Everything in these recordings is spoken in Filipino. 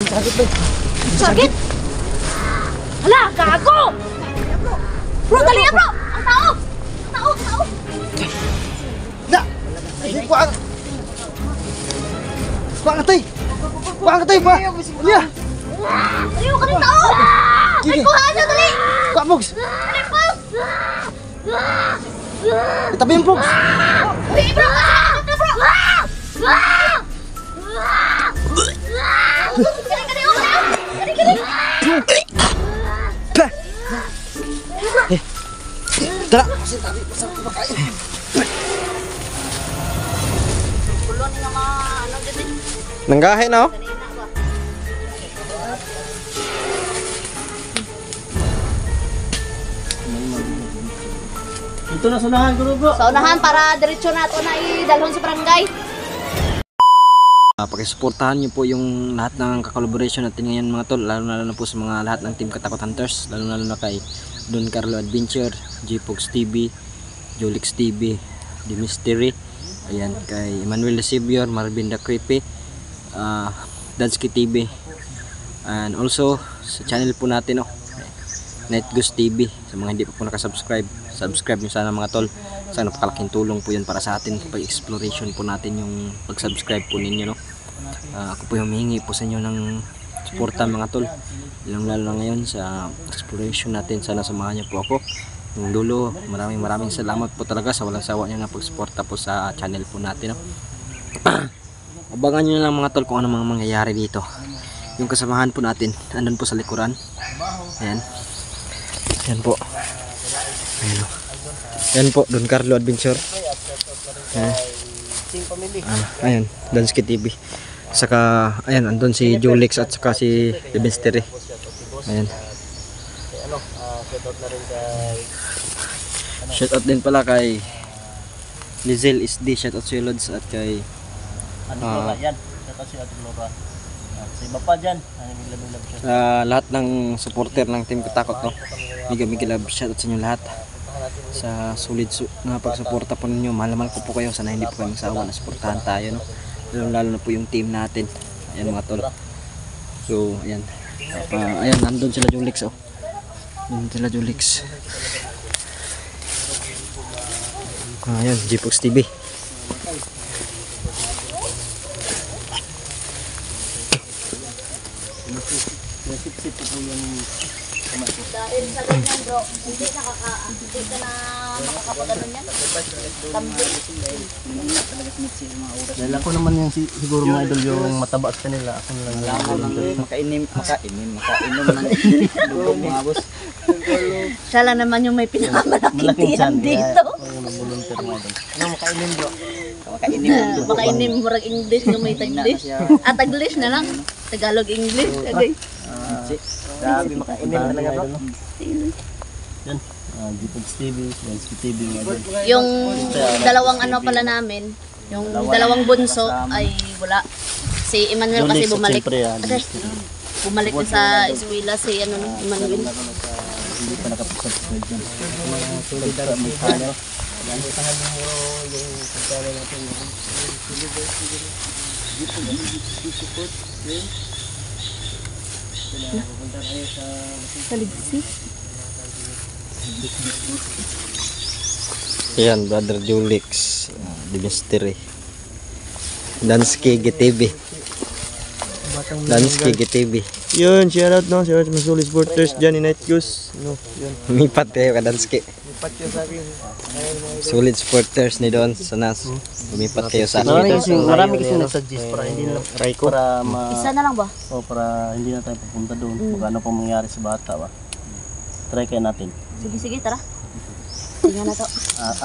sakit bro. Sakit? Hala, gago! Bro, dali na bro! Ang tao! Tao! Na! Kuha ka tay! Kuha ka tay! Liya! Ayaw ka ng tao! Ay, kuha na, dali! Kuha Pogs! Dali, Pogs! Itabi yung Pogs! Dali, bro! Kasama ka, bro! Tara! Nanggahe na oh! Ito na sunahan ko bro. Sa unahan para diretso na ito na idalhon sa barangay. Pakisuportahan niyo po yung lahat ng kakolaborasyon natin ngayon mga tol, lalo na po sa mga lahat ng Team Katakot Hunters, lalo na kay Don Carlo Adventure, J-Pox TV, Jolix TV, The Mystery, ayan, kay Emmanuel Savior, Marvin the Creepy, Dansky TV, and also sa channel po natin Night Ghost TV. Sa mga hindi pa po nakasubscribe, subscribe nyo sana mga tol. Sana pakalaking tulong po yun para sa atin pag exploration po natin yung pag-subscribe po ninyo ako po yung humihingi po sa inyo ng suporta mga tol, lalo na ngayon sa exploration natin. Sana samahan niyo po ako yung dulo. Maraming salamat po talaga sa walang sawa niyo na pagsuporta po sa channel po natin Abangan nyo na lang mga tol kung ano mga mangyayari dito. Yung kasamahan po natin andun po sa likuran. Ayan po. Ayan po, Don Carlo Adventure. Ayan, Dansky TV. Saka, ayan, andun si Jolix at saka si The Mystery. Ayan. Shoutout din pala kay Lizel SD. Shoutout si Lods at kay yan. Shoutout si Ate Laura. Sa iba pa dyan. Lahat ng supporter ng Team Katakot Mega love shoutout sa inyo lahat sa solid na pagsuporta po ninyo. Mahal ko po kayo. Sana hindi po kayo magsawa na suportahan tayo lalo na po yung team natin. Ayan mga tol. So ayan, ayan, nandun sila Jolix nandun sila Jolix. Ayan, J-Pox TV. Nasip-sip po yung Dahil sa ganyan bro, hindi ka na makakapagano yan. Tambling. dahil ako naman yung siguro mga idol yung mataba sa kanila. Ako na lang Makainom na dugong mga boss. Siya lang naman yung may pinakamalaking tiyan dito. volunteer mga idol. Ano makainim bro? Makainim murag English nga may Taglish. Taglish na lang. Tagalog English. Okay. Grabe makainim talaga bro. Yan. J-Pox TV, Dansky TV mga idol. Yung dalawang ano pala namin, yung dalawang bunso ay wala. Si Emmanuel kasi bumalik. Bumalik na sa eskwela si Emmanuel. Hindi pa nakapag-subscribe dyan. Sulit na may kanya. Yan, tahan mo yung pagkala natin. Ayan, Brother Jolix, The Mystery, Dansky GTV. Dansky GTV. Yun, shoutout shoutout mga solid supporters dyan ni Night Ghost. Yun. Mipat kayo ka Dansky. Lipat yun sa akin. Solid supporters ni Don sa NAS. Lumipat kayo sa akin. Marami kasi nag-suggest para hindi na para Isa na lang ba? para hindi na tayo pupunta doon. Kung ano pang mangyari sa bata ba. Try kaya natin. Sige, tara. Tingnan na to.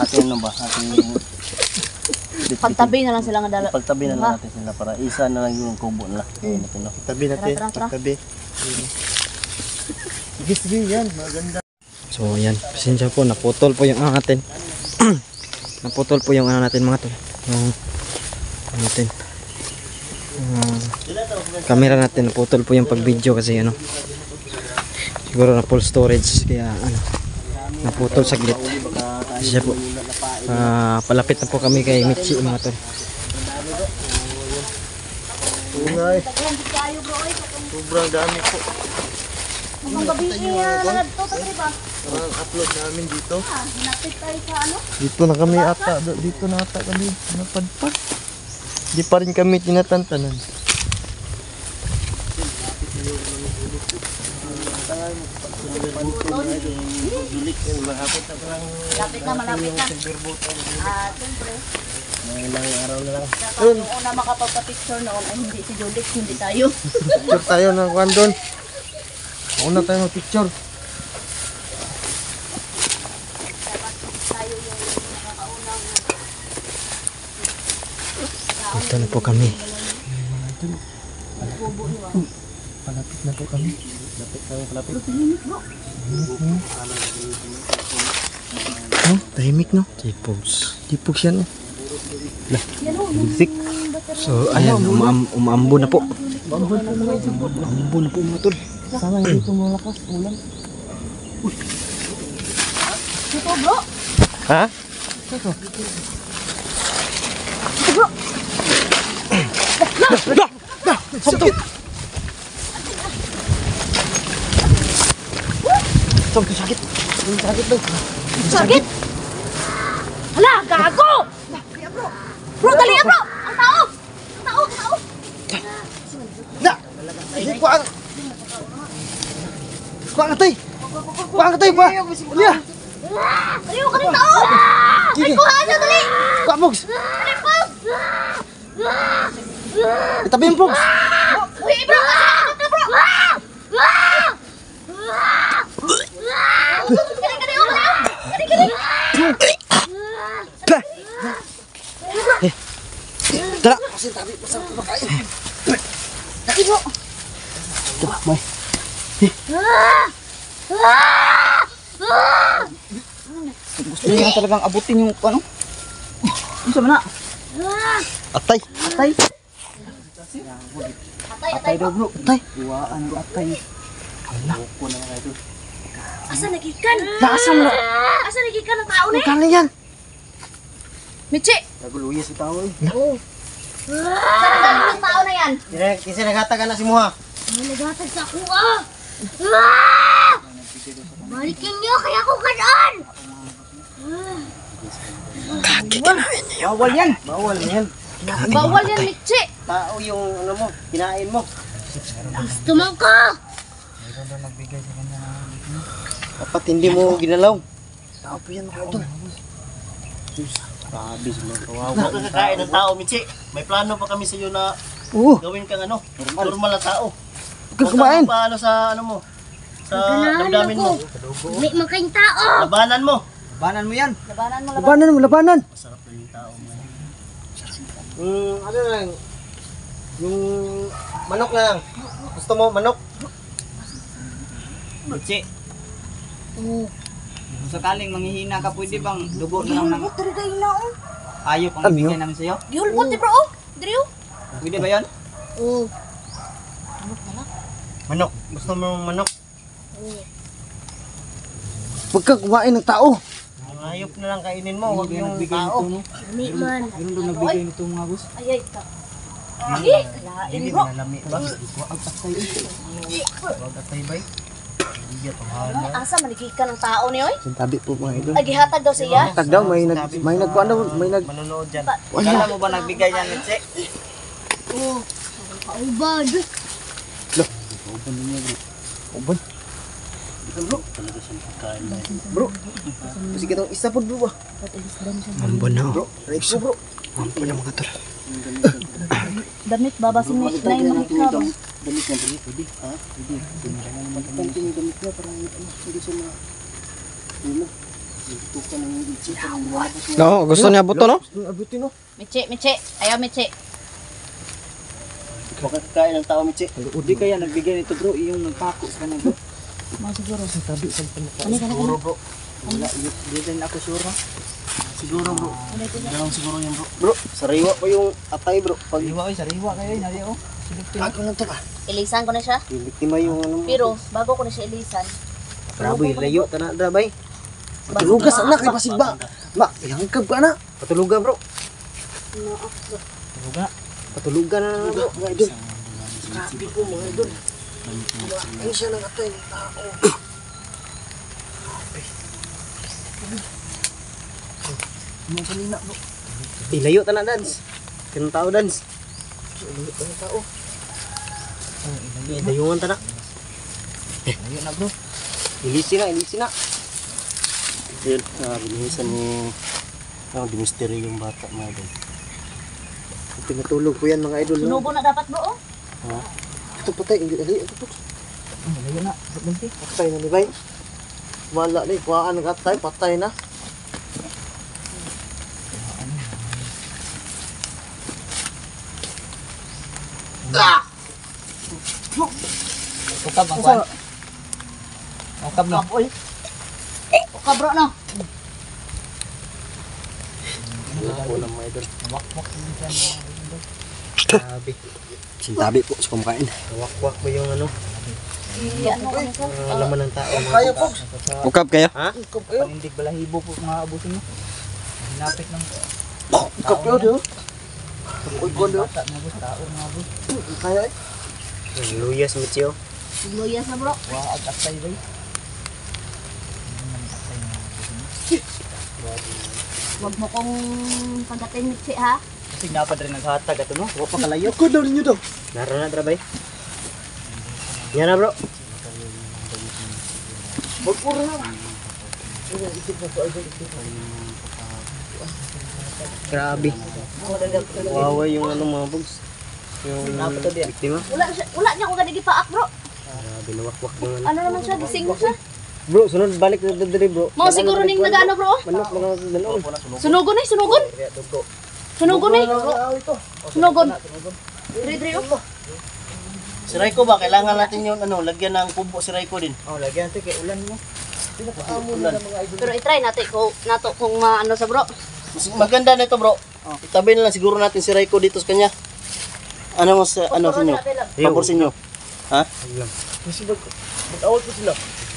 Atin ano ba? Ating Pagtabi na lang sila nga dala. pagtabi na lang natin sila para isa na lang yung kubo nila. Tabi natin. Tara. Tabi. Sige, yan. Maganda. So ayan, pasensya po, naputol po yung ano natin. Naputol po yung ano natin mga tol. Yung ano natin. Camera natin naputol po yung pag-video kasi ano. Siguro na full storage kaya ano. Naputol saglit. Pasensya po. Palapit na po kami kay Michi mga tol. Ungay. Sobrang dami po. Ang gabi nalad to, tatri ba? Ang upload namin dito. Hinapit tayo sa ano? Dito na kami ata. Dito na ata kami napadpad. Di pa rin kami tinatantanan. Malapit na, malapit na. Siyempre. Mga ilang araw na lang. Yung una makapagpa-picture noon ay hindi si Judith, hindi tayo. Picture tayo ng kwan doon. Una tayo mag-picture. Dito na po kami. Palapit na po kami. Palapit. Oh, tahimik no? Tipogs. Tipogs yan oh. Bisik. So ayan, umaambo na po. Umaambo na po mga tol. Sana hindi ito malakas ulan. Dito bro. Ha? Sakit! Sakit! Sakit daw! Sakit! Hala, gago! Bro, dali na bro! Ang tao! Ang tao! Ang tao! Na! Hindi ko ang... Kuha nga tayo! Kuha nga tayo pa! Uliya! Dali mo ka rin tao! Ay, kuha na, dali! Kuha Pogs! Dali, Pog! Itabi yung Pogs! Uy, bro! Kasi nakakot na, bro! Kali, kali, oh, kali, kali! Tara! Dali, bro! Diba, Moy? Gusto niya talagang abutin yung ano? Ano sa mana? Atay! Atay! Atay daw bro. Atay! Iwaan bro, atay. Asa nagikan? Nakasam na! Asa nagikan ng tao na eh? Kali yan! Michi! Naguluya si tao eh. Oo. Saan galing ng tao na yan? Kasi nagatagan na si Muha. May naghatag sa kuha! Balikin niyo kaya ako kanon! Bawal yan! Bawal yan. Bawal yan, Michi! Tao yung ano mo, kinain mo. Gusto mo ko! Dapat hindi mo ginalaw. Tao pa yan mga ito. Sabi mo, kawawa. Nakakakain ng tao, Michi. May plano pa kami sa iyo na Oo! gawin kang ano, normal na tao. Huwag kang kumain! Paano sa ano mo? Sa damdamin mo. May makain tao! Labanan mo. Labanan mo yan. Labanan mo, Labanan mo! Labanan! Masarap na yung tao mo. Ano lang, yung manok na lang. Gusto mo manok? Michi. Oo. Kung sakaling manghihina ka, pwede bang dugo na lang ng Talaga yun na oh. ayop ang Ano? ibigay namin sa'yo? Yulbot eh bro oh. Drew? Pwede ba yan? Oo. Manok. Gusto mo manok? Huwag kang kumain ng tao! Yung hayop na lang kainin mo, huwag yung tao. Lami man. Ganun daw nagbigay nito mga boss. Ay, ay. Ay, kalain Hindi bro. mo nalami ba? Huwag atay. Huwag atay ba? Hindi ito hala. Asa manigikan ng tao ni oy? Sintabi po mga idol. Ay, gihatag daw siya. Tag daw, may nagkuhan daw, may nag... Manonood dyan. Kala mo ba nagbigay yan, Mitse? Oo. Kaubad. Uban. Bro, kasi kitang isa po bro ba? Mambo na Bro, right po bro. Mambo na mga tol. Damit babasin mo na yung makikab. Damit na damit, pwede. Ha? Pwede. Matapante yung damit niya para hindi siya na... Ano? Tukan ng itsi. No, gusto niya buto no? Abutin no? Michi, Michi. Ayaw, Michi. Makakain ng tao, Michi. Hindi kaya nagbigay nito bro, yung nagpako sa kanila bro. Siguro sintabi sa panaka. Siguro bro. Wala, hindi din ako sure ha. Siguro bro. Ganun siguro yun bro. Bro, sariwa pa yung atay bro. Pag Sariwa oy, sariwa kayo, nari oh. ako lang to ka. Ilisan ko na siya. Yung biktima yung ano mo. Pero, bago ko na siya ilisan. Grabe, layo. Tana na bay. Patulugas anak, kay pasigba. Ma, ihangkab ka na. Patulugan bro. Patulugan. Patulugan na bro. Mga idol. Grabe po mga idol. Ano siya nang atay ng tao? Ano kanina bro? Ilayo ta na dance. Kinong tao dance. Ilayo pa ng tao. Dayungan ta na. Ilayo na bro. Ilisi na. Yun, binihisan ni di mystery yung bata mga idol. Tinatulog po yan mga idol. Sunugo na dapat bro, oh. Ha? Ito patay, ilayo ito. Ilayo na, patay na ni Bay. Wala na, kuhaan ng atay, patay na. Ukab ang kwan. Ukab no. Ukab bro, no? Ako lang mga idol. Grabe. Sintabi po sa kumakain. Wakwak ba yung ano? Ano ko nito? Laman ng tao. Kaya po. Ukap kayo? Ha? Panindig balahibo po mga abusin mo. Hinapit ng Kapyo diyo. Uy, gondo. bata mga bus, tao mga bus. Kaya eh. Luyas mityo. Luyas na bro. Waag aktay ba? Huwag mo kong pagdating mitsi ha. Kasi napad rin naghatag ato no. Huwag pa kalayo. Ako daw ninyo daw. Naroon na trabay. Yan na bro. Magpura na. Grabe. Wawa yung ano mga bugs. Yung biktima. Wala niya akong ganigi paak bro. Grabe nawakwak yung ano. Ano naman siya, gising mo siya. Bro, sunod balik na dali bro. Mo siguro ning nagano bro. Manok mga danon. Sunugon eh, sunugon. Sunugon eh. Sunugon. Dre oh. Si Raiko ba, kailangan natin yung ano, lagyan ng kubo si Raiko din. Oh, lagyan natin kay ulan mo. Pero i-try natin kung maano sa bro. Mas maganda nito bro. Itabi na lang siguro natin si Raiko dito sa kanya. Ano mo sa ano sa inyo? Pabor sa inyo. Ha? Kasi mag-awal po sila.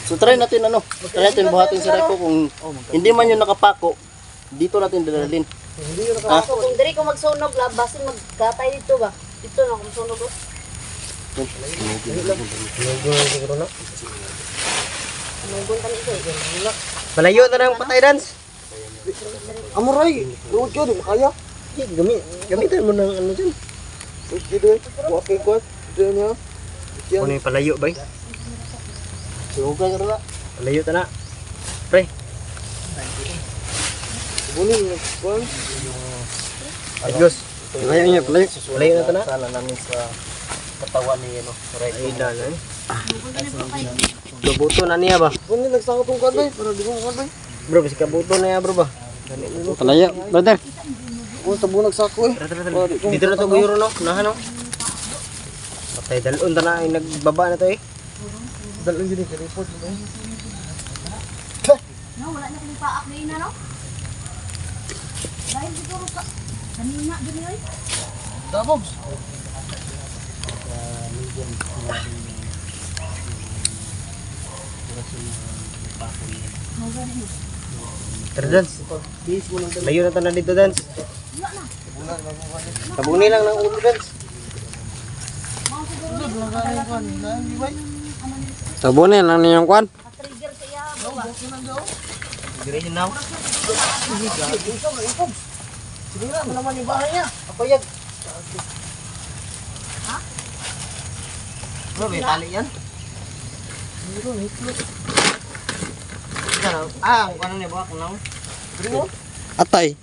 So try natin ano, try natin buhatin si Raiko kung hindi man yung nakapako, dito natin dadalhin. Ha? So kung diri ko magsunog labasin maggatay dito ba? Dito na kung sunog bro. Sunugon kami ito eh. Malayo na lang patay dance. Amuray. Luwag yun, di makaya. Gamitin mo ng ano dyan. Uy, dito eh. Wakay ko. Dito niya. Ano yung palayo ba? Sunugan ka na. Palayo ta na. Pre. Bunin, nagpuan. Adios. Palayo niya, palayo. Palayo na ta na. Sala namin sa katawan ni ano. Ay dalan. Kabuto na niya ba? Bunin, nagsaka tong kadlay. Para di mo kadlay. Bro, kasi kabuto na niya bro ba? Palayo, brother. Kung tabo nagsako eh. Dito na to guyuro no. Nahan no. Patay dalon ta na ay nagbaba na to eh. Dalang yun eh. Report mo eh. No, wala na kami paak na ina no. Dahil siguro ka kanina din yoy. Tabogs. Tara dance. Layo na ta na dito dance. Tabuni lang ng ulo dance. Tabunin lang ninyong kwan. Trigger siya bro. Diretso na. Sige na, naman yung bahay niya. Ako yan. Bro, may tali yan. Ano niya ba? Kung Atay.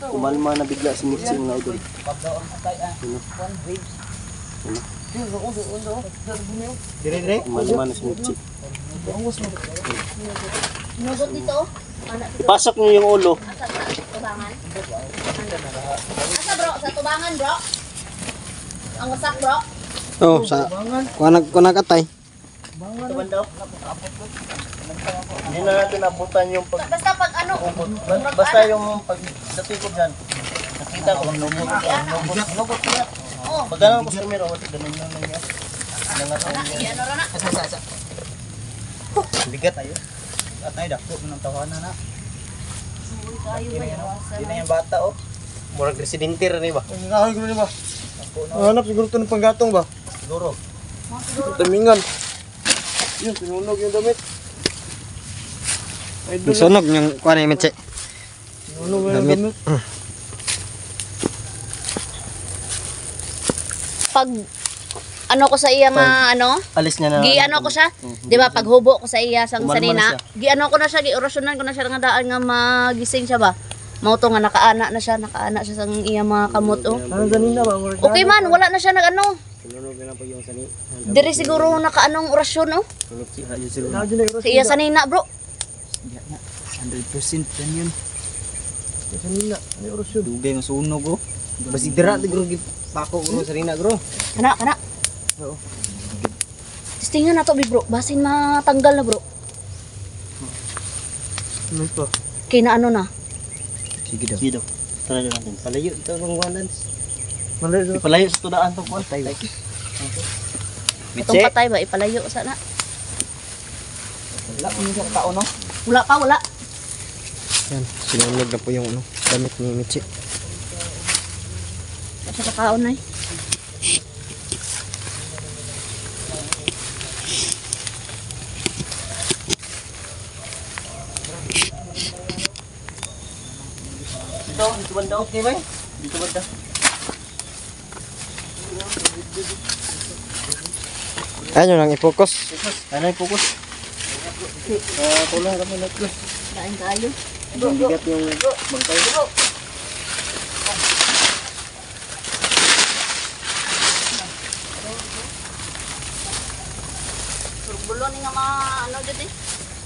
kumalma na bigla si Mitzi mga idol. Dire-dire? Kumalma na si Mitzi. Nugot dito. Anak dito. Pasok niyo yung ulo. Asa bro? Tubangan. Asa bro? Sa tubangan bro? Ang wasak bro? Oh, sa kuanag atay. Ito daw. Hindi na natin abutan yung pag... Basta pag ano? Basta yung pag sa tikod dyan. Nakita ko, nugot niya. Oo. Pag gano'n ko sa camera, ganun lang niya. Ano ro na? Bigat tayo. At ay dako ng tawanan na. Uy, kayo ba yan? Di na yung bata oh. Murag residente rin ba? Ang ngahoy ko rin ba? Hanap siguro ito ng panggatong ba? Siguro. Tamingan. Yun, sinunog yung damit. Idol. Sunog yung kuha ni Mitche. Sinunog yung Damit. damit. Pag ano ko sa iya nga ano, Alis niya na. gi ano ko siya, di ba pag hubo ko sa iya sang Umalma sanina, na gi ano ko na siya, gi orasyonan ko na siya nga daan nga magising siya ba. Mao to nga nakaana siya sang iya mga kamot oh. Ano ganina ba? Okay man, wala na siya nag ano. Sinunog na po yung sani. Diri siguro nakaanong orasyon oh. Sunog siya yung sinunog. Ano dyan Sa iya sanina bro. 100% yan yun. Sanila. Ano yung orasyon? Dugay nga sunog oh. Basig dira tigro pako ko sa rina bro. Kana. Oo. Testingan na to bro, basin matanggal na bro. Ano pa? Kaya na ano na. Sige daw. Sige daw. Tara daw natin. Palayo ito ng wanan. Malay doon. Palayo sa tudaan to kuan. Tayo. Itong patay ba ipalayo sana. Wala kung yung tao no. Wala. Yan, sinunog na po yung damit ni Mitche. Sa kakaon na eh. Dito banda okay ba? Dito banda. Ayun lang i-focus. Ano yung focus? Tulong kami na plus. Kain tayo. Bigat yung bangkay. Turbulo ni nga mga ano dito eh.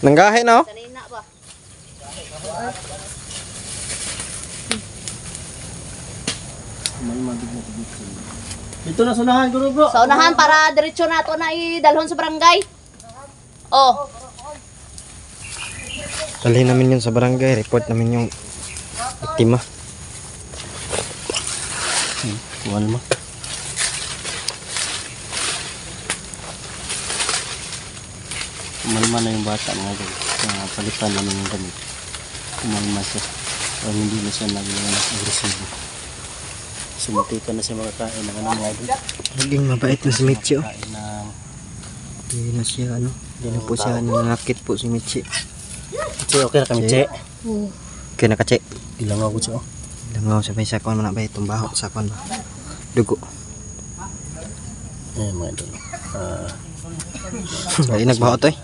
Nanggahe na oh. Kanina ba? Dito na sunahan ko bro. Sa unahan para diretso na ito na idalhon sa barangay. Oh, Dalhin namin yun sa barangay. Report namin yung biktima. Kuwan mo. Kumalma na yung bata mga guys. Palitan namin yung damit. Kumalma siya. O hindi na siya naging agresibo. Sumutikan na siya makakain ng ano mga guys. Naging mabait na si Mitche oh. Kain ng Hindi na siya ano. Hindi na po siya nanakit po si Mitche. Che, okay na kami che. Kaya nakache. Ilang ako che. Langaw sa may sakon man na ba itong baho sa sakon ba. Dugo. Eh mga idol. Ay nagbaho to eh.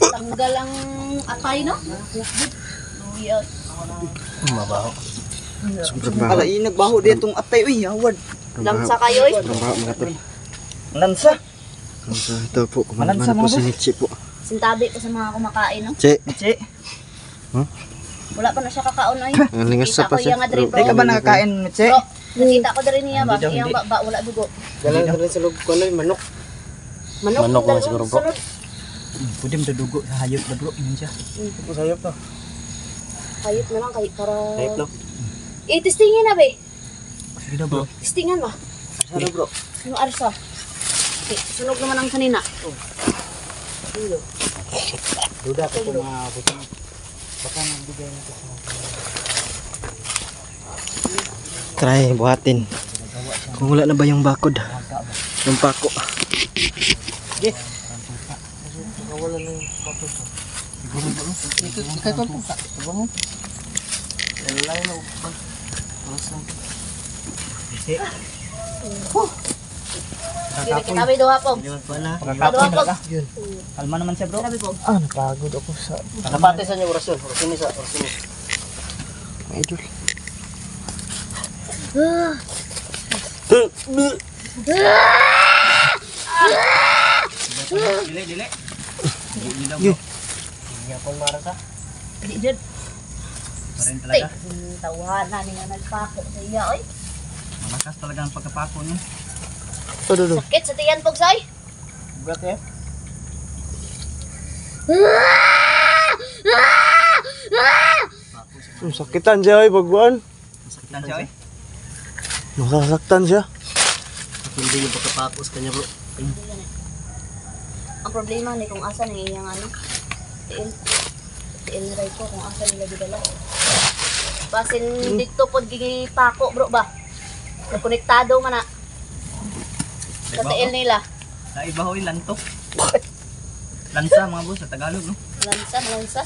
tanggal ang atay no? Yes. Mabaho. Sobrang baho. Ala, nagbaho di itong atay. Uy, award. Lamsa kayo eh. Sobrang baho mga tol. Lansa. So, ito po, kumalma na po si Mitche po. Sintabi ko sa mga kumakain no? Che, Che, Wala pa na siya kakaon ay. lingas sa Kita pa ko siya. yung nga diri bro. di ka ba nakakain, Che? Bro, nakita ko diri niya ba? Iyang ba wala dugo. Galang ka rin sa loob ko na yung manok. Manok Manok dalawang na siguro, bro. sunod. Pwede mo dugo sa hayop na bro. Yun siya. Tapos hayop na. Hayop na lang kahit para... Hayop lang. Testingin na be. Sige na bro. Testingan ba? Ano bro? Yung arsa. Okay, sunog naman ang kanina. Duda ko kung mabutang. Baka nagbigay nito sa Try, buhatin. Kung wala na ba yung bakod? Yung pako. Wala na yung bakod. Hindi kita may duha po. Pagkakapon na ka. Kalma naman siya bro. Grabe po. Ah, napagod ako sa... Nakapate sa niyo orasyon. Orasyon ni sa. Orasyon ni. Idol. Dili, dili. Hindi dyan. Parin Tay, talaga. tawanan nga nagpako sa iya oy. Malakas talaga ang pagkapako niya. Dodo. Sakit sa tiyan pog say. Bugat eh. Sakitan siya ay pagbuan. Masakitan siya eh. Masasaktan siya. Hindi yung pagkapako sa kanya bro. Ang problema ni kung asa nang iyang ano. Tiil. Tiil na rin ko kung asa nila gidala. Basin dito pod gigi pako bro ba. Konektado man na. Sa tiil nila. Naibahoy lanto. Lansa mga boss sa Tagalog no. Lansa.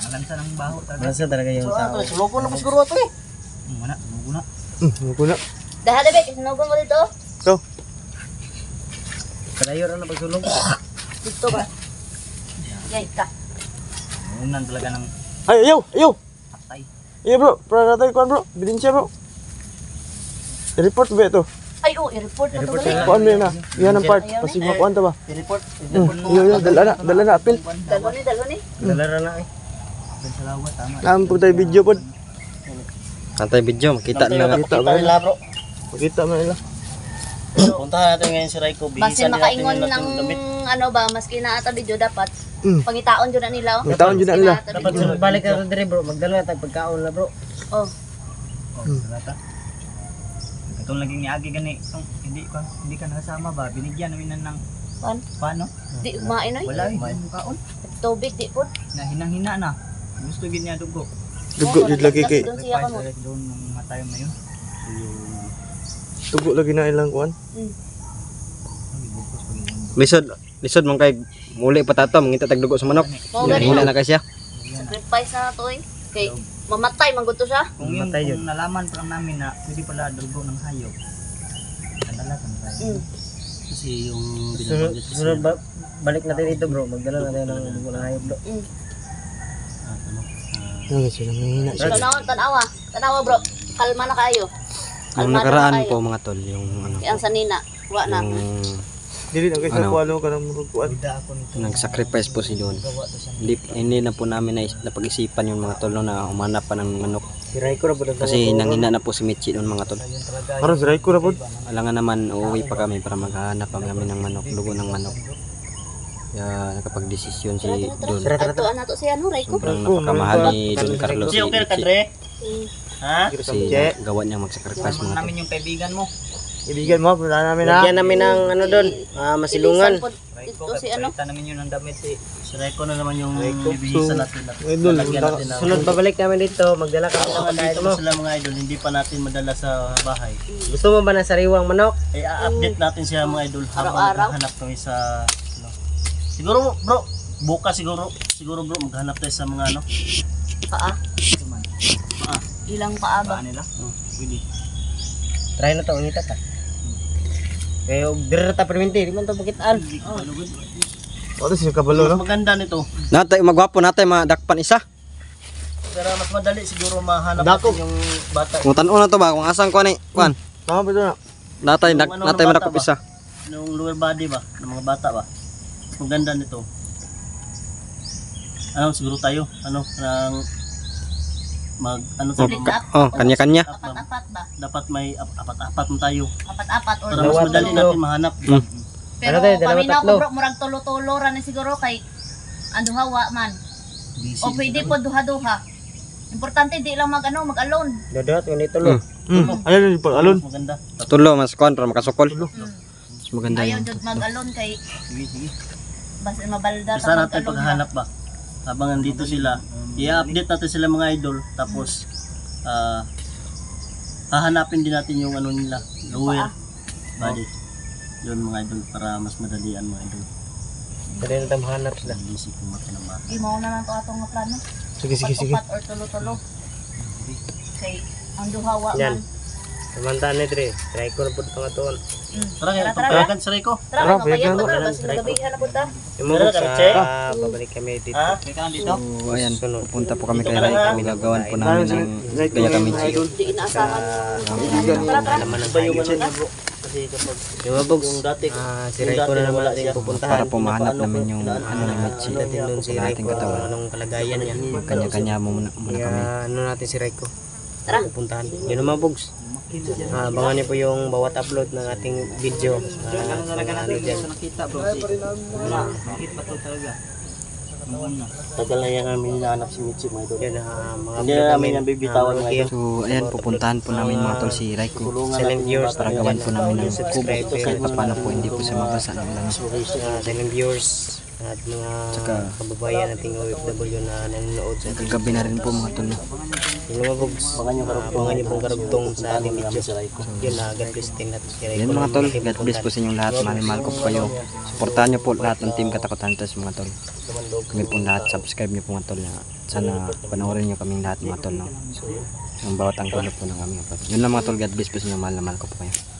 Lansa ng baho talaga. Nasa talaga yung tao. Suloko na pa siguro ito eh. Wala, lugo na. Suloko na. Dahil na ba, sinugon mo dito? So, Kalayo na pagsulong. Dito ba? Yay ka. Unan talaga ng ay, ayaw. patay. Iya bro, para natin kuan bro. Bilin siya bro. I-report ba ito? Ay, i-report pa ito gali. Kuan mo yun na. Yan ang part. Ayaw, Kasi makuan ta ba? I-report. Iyo, dala na, apil. Dalo ni. Dalara na eh. Doon sa lawa, tama. Naam po tayo video po. Antay video, makita nila nga. Makita ba nila bro? Makita mo nila. Puntahan natin ngayon si Raiko. Basin makaingon ng ano ba, maski na ata video dapat. Pangitaon jud na nila. Oh. Pangitaon jud na nila. Dapat balik ka rin bro. Magdala tayo pagkaon na bro. Oh. Salata. Itong laging niagi gani, hindi ka nakasama ba? Binigyan namin ng Pan? paano? Di mainoy. Wala yung kaon. Tubig di pod. Na hinang-hina na. Gusto gid niya dugo. Dugo jud lagi kay. Doon siya kamo. Doon nung mga time na yun. Dugo lagi na ilang kuan. Lisod man kay muli patato mangita tag dugo sa manok. Mo gani. Muna na kay siya. Sacrifice na to eh. Kay mamatay man gud to siya. Kung yung kung nalaman pa lang namin na pwede pala dugo ng hayop. Kadalasan tayo. Kasi yung binabanggit ko Sunod balik natin dito bro. Magdala natin ng dugo ng hayop bro. Ano sila mahina siya. Tanawa bro. Kalma na kayo. Yung nakaraan po mga tol, yung ano, Kaya ang sanina. Wa na. yung Dili na kay sa Ano? kualo ka nang kuan. nag-sacrifice po si Don. Hindi na po namin napag-isipan yung mga tol no, na umanap pa ng manok. Si Raiko na po Kasi nanghina na po si Michi noon mga tol. Aron sa ko na pod. Alangan naman uuwi pa kami para maghahanap pa kami ng manok, dugo ng manok. Kaya nakapag-desisyon si Don. Atuan na to siya no, Raiko. Sobrang napakamahal ni Don Carlos si okay ka Michi. Dre? Ha? Kasi gawa niya mag-sacrifice mga tol. Namin yung kaibigan mo. Ibigan mo, punta namin ha. Lagyan namin ng ano doon, masilungan. Ito si ano. Kita namin yun ng damit si Raiko na naman yung ibihisan natin. Idol, Lagyan natin ng Sunod babalik namin dito, magdala kami ng pagkain dito mo. sila mga idol, hindi pa natin madala sa bahay. Gusto mo ba ng sariwang manok? I-update natin siya mga idol habang Araw-araw? maghanap kami sa ano. Siguro bro, bukas siguro bro maghanap tayo sa mga ano. Paa. Ilang paa ba? Baan nila? Pwede. Try na to, unita ta. Kaya dire ta perminti, di man to pakitaan. Ano sila kabalo no? Mas maganda nito. Natay magwapo natay madakpan isa. Pero mas madali siguro mahanap Dako. natin yung bata. Kung tan-o na to ba kung asang kuan ni kuan. Tama ba ito na? Natay Yung ano natay ng madakop bata isa. Yung lower body ba ng mga bata ba. Mas maganda nito. Ano siguro tayo? Ano ng ano tayo? Split up. Oh, kanya-kanya. Apat-apat ba? Dapat may apat-apat mo tayo. Apat-apat or Para mas madali natin mahanap. Pero Ano tayo, dalawa, paminaw ko tatlo? bro, murag tulo-tulo ra ni siguro kay anduha wa man. Busy. O pwede po duha-duha. Importante di lang mag-alone. Dodot, unit tulo. Ano yung pag-alon? Mas maganda. Tulo mas kuan para makasukol. Mas maganda Ayaw yun. jud mag-alone kay Sige. basta mabalda Isa natin mag-alone ba. paghahanap ba. Habang nandito sila, i-update natin sila mga idol. Tapos, hahanapin din natin yung ano nila, lower body. Yun mga idol, para mas madalian mga idol. Dali na tayo mahanap sila. Isip ko makinama. Imo na lang to atong nga plano. Sige. Upat or tulo-tulo. Kay ang duha wa Yan. man. Samantha ni Dre, try ko na po ito nga tuon. Tara kaya, Tara. pagpayagan sa Rico. Tara, Tara, kaya pwede pa na. basta nagabihan na punta. Yung mga babalik kami dito. Ha? May ka dito? So ayan, pupunta po kami kay Rai. Gagawan po namin ng gaya kami. Di inaasahan. Naman ang tayo niya bro. Kasi kapag Yung mga bugs, yung dati, si Raiko na naman natin pupuntahan. Para po mahanap namin yung ano ni Michi. Natin doon si Sa ating Raiko, katawan. anong kalagayan niya. Kanya-kanya muna kami. Kaya ano natin si Raiko. Tara. Pupuntahan. Yun ang mga bugs. Abangan niyo po yung bawat upload ng ating video. Ano dyan. nakita bro, nakit pa to talaga. Tagal na yan namin hinahanap si Michi mga idol. Yan mga Hindi na namin ang bibitawan mga idol. So ayan, pupuntahan po namin mga tol si Raiko. Tulungan Silent natin viewers Para gawan po namin ng kubo. subscribe Kahit pa paano po hindi po siya mabasa ng ulan. silent viewers. at mga Tsaka- kababayan nating OFW na nanonood sa ating Kagabi na rin po mga tol. No? Lumabogs. Abangan niyo pong karugtong sa ating video. Yun na, God bless din at Yan mga tol, God bless po sa inyong lahat. Mahal ko po kayo. Supportahan niyo po lahat ng Team Katakot Hunters mga tol. Kami po lahat, subscribe niyo po mga tol. Sana panoorin niyo kaming lahat mga tol. No? Ang bawat anggulo po ng aming upload. Yun lang mga tol, God bless po sa inyong mahal po kayo.